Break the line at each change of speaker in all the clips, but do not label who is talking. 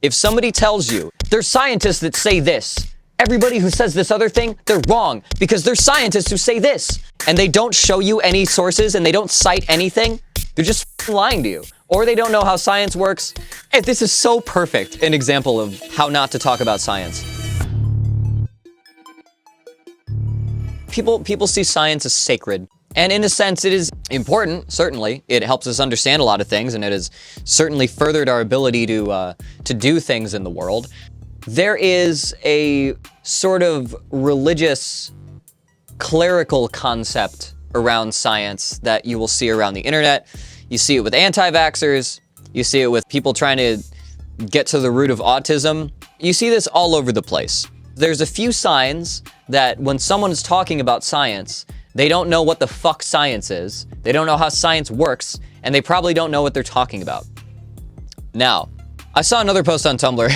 If somebody tells you, there's scientists that say this, everybody who says this other thing, they're wrong because there's scientists who say this, and they don't show you any sources and they don't cite anything, they're just lying to you. Or they don't know how science works. And this is so perfect an example of how not to talk about science. People see science as sacred. And in a sense, it is important, certainly. It helps us understand a lot of things, and it has certainly furthered our ability to do things in the world. There is a sort of religious, clerical concept around science that you will see around the internet. You see it with anti-vaxxers. You see it with people trying to get to the root of autism. You see this all over the place. There's a few signs that when someone is talking about science, they don't know what the fuck science is, they don't know how science works, and they probably don't know what they're talking about. Now, I saw another post on Tumblr,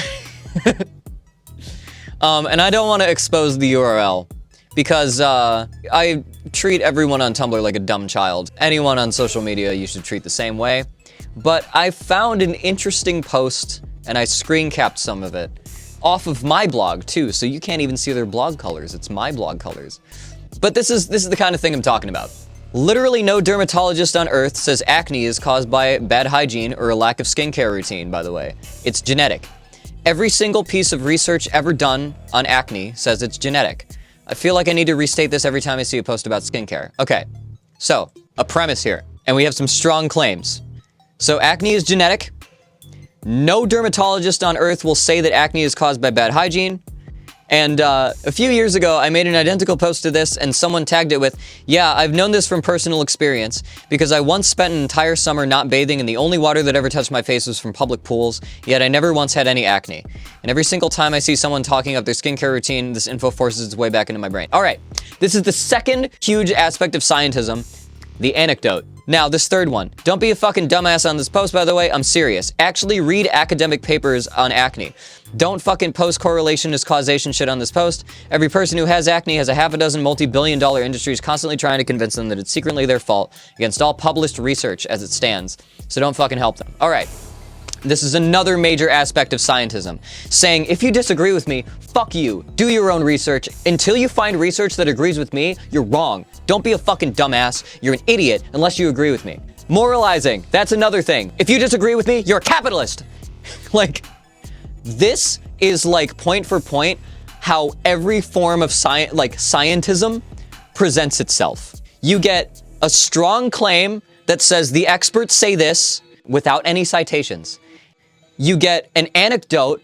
and I don't want to expose the URL, because I treat everyone on Tumblr like a dumb child. Anyone on social media you should treat the same way. But I found an interesting post, and I screen capped some of it, off of my blog too, so you can't even see their blog colors, it's my blog colors. But this is the kind of thing I'm talking about. Literally no dermatologist on earth says acne is caused by bad hygiene or a lack of skincare routine, by the way. It's genetic. Every single piece of research ever done on acne says it's genetic. I feel like I need to restate this every time I see a post about skincare. Okay, so a premise here, and we have some strong claims. So acne is genetic. No dermatologist on earth will say that acne is caused by bad hygiene. And a few years ago, I made an identical post to this, and someone tagged it with, yeah, I've known this from personal experience, because I once spent an entire summer not bathing, and the only water that ever touched my face was from public pools, yet I never once had any acne. And every single time I see someone talking up their skincare routine, this info forces its way back into my brain. All right, this is the second huge aspect of scientism, the anecdote. Now, this third one. Don't be a fucking dumbass on this post, by the way. I'm serious. Actually read academic papers on acne. Don't fucking post correlation as causation shit on this post. Every person who has acne has a half a dozen multi-billion-dollar industries constantly trying to convince them that it's secretly their fault against all published research as it stands. So don't fucking help them. All right. This is another major aspect of scientism, saying, if you disagree with me, fuck you, do your own research. Until you find research that agrees with me, you're wrong. Don't be a fucking dumbass. You're an idiot unless you agree with me. Moralizing, that's another thing. If you disagree with me, you're a capitalist. Like, this is like point for point how every form of scientism presents itself. You get a strong claim that says the experts say this without any citations. You get an anecdote,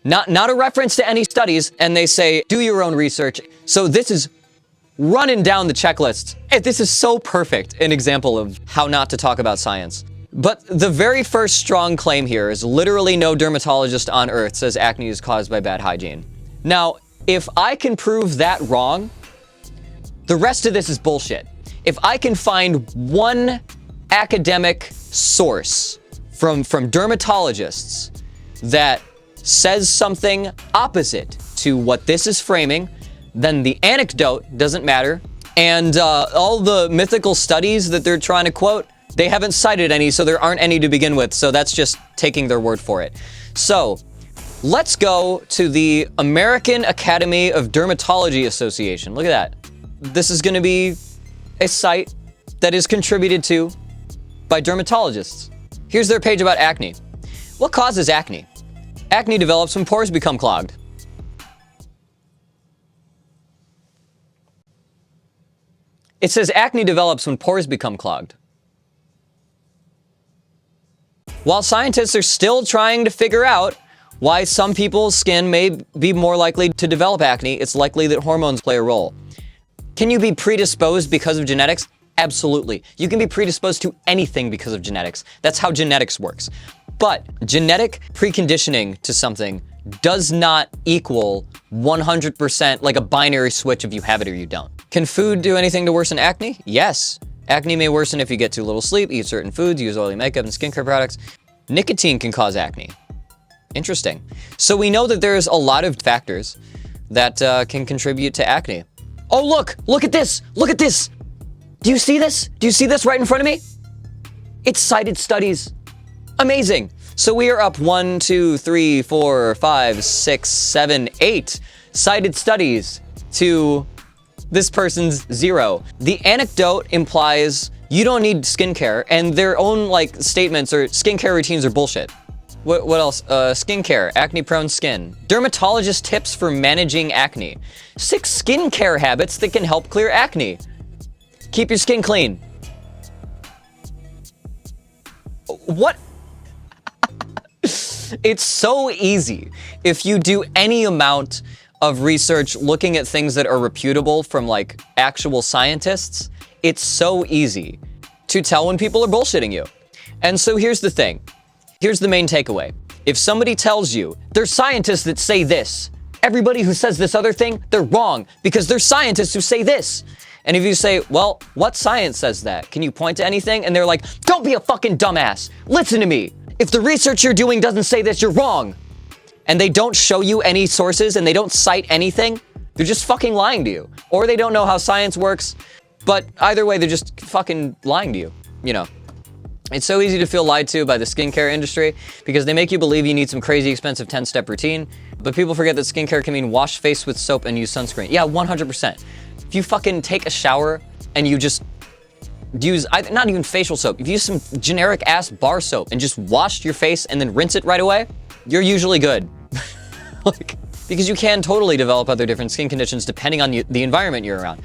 not a reference to any studies, and they say, do your own research. So this is running down the checklist. And this is so perfect an example of how not to talk about science. But the very first strong claim here is literally no dermatologist on earth says acne is caused by bad hygiene. Now, if I can prove that wrong, the rest of this is bullshit. If I can find one academic source from dermatologists that says something opposite to what this is framing, then the anecdote doesn't matter. And all the mythical studies that they're trying to quote, they haven't cited any, so there aren't any to begin with. So that's just taking their word for it. So let's go to the American Academy of Dermatology Association. Look at that. This is going to be a site that is contributed to by dermatologists. Here's their page about acne. What causes acne? Acne develops when pores become clogged. It says acne develops when pores become clogged. While scientists are still trying to figure out why some people's skin may be more likely to develop acne, it's likely that hormones play a role. Can you be predisposed because of genetics? Absolutely. You can be predisposed to anything because of genetics. That's how genetics works. But genetic preconditioning to something does not equal 100% like a binary switch if you have it or you don't. Can food do anything to worsen acne? Yes. Acne may worsen if you get too little sleep, eat certain foods, use oily makeup and skincare products. Nicotine can cause acne. Interesting. So we know that there's a lot of factors that can contribute to acne. Oh, look at this. Look at this. Do you see this? Do you see this right in front of me? It's cited studies. Amazing. So we are up 1, 2, 3, 4, 5, 6, 7, 8 cited studies to this person's 0. The anecdote implies you don't need skincare, and their own like statements or skincare routines are bullshit. What else? Skincare, acne-prone skin. Dermatologist tips for managing acne. 6 skincare habits that can help clear acne. Keep your skin clean. What? It's so easy. If you do any amount of research looking at things that are reputable from like actual scientists, it's so easy to tell when people are bullshitting you. And so here's the thing. Here's the main takeaway. If somebody tells you there's scientists that say this, everybody who says this other thing, they're wrong because there's scientists who say this. And if you say, well, what science says that? Can you point to anything? And they're like, don't be a fucking dumbass. Listen to me. If the research you're doing doesn't say this, you're wrong. And they don't show you any sources and they don't cite anything, they're just fucking lying to you. Or they don't know how science works, but either way, they're just fucking lying to you, you know. It's so easy to feel lied to by the skincare industry because they make you believe you need some crazy expensive 10-step routine, but people forget that skincare can mean wash face with soap and use sunscreen. Yeah, 100%. If you fucking take a shower and you just use, not even facial soap, if you use some generic ass bar soap and just wash your face and then rinse it right away, you're usually good. Like, because you can totally develop other different skin conditions depending on the environment you're around.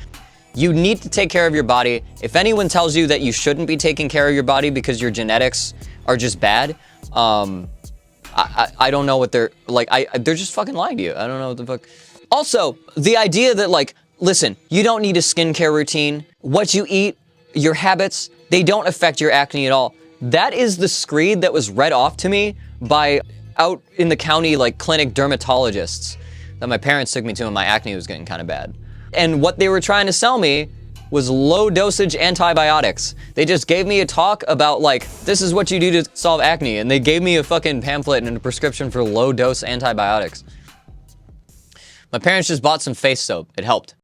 You need to take care of your body. If anyone tells you that you shouldn't be taking care of your body because your genetics are just bad, I don't know what they're, like, they're just fucking lying to you. I don't know what the fuck. Also, the idea that, like, listen, you don't need a skincare routine. What you eat, your habits, they don't affect your acne at all. That is the screed that was read off to me by out in the county, like, clinic dermatologists that my parents took me to when my acne was getting kind of bad. And what they were trying to sell me was low dosage antibiotics. They just gave me a talk about like, this is what you do to solve acne. And they gave me a fucking pamphlet and a prescription for low dose antibiotics. My parents just bought some face soap. It helped.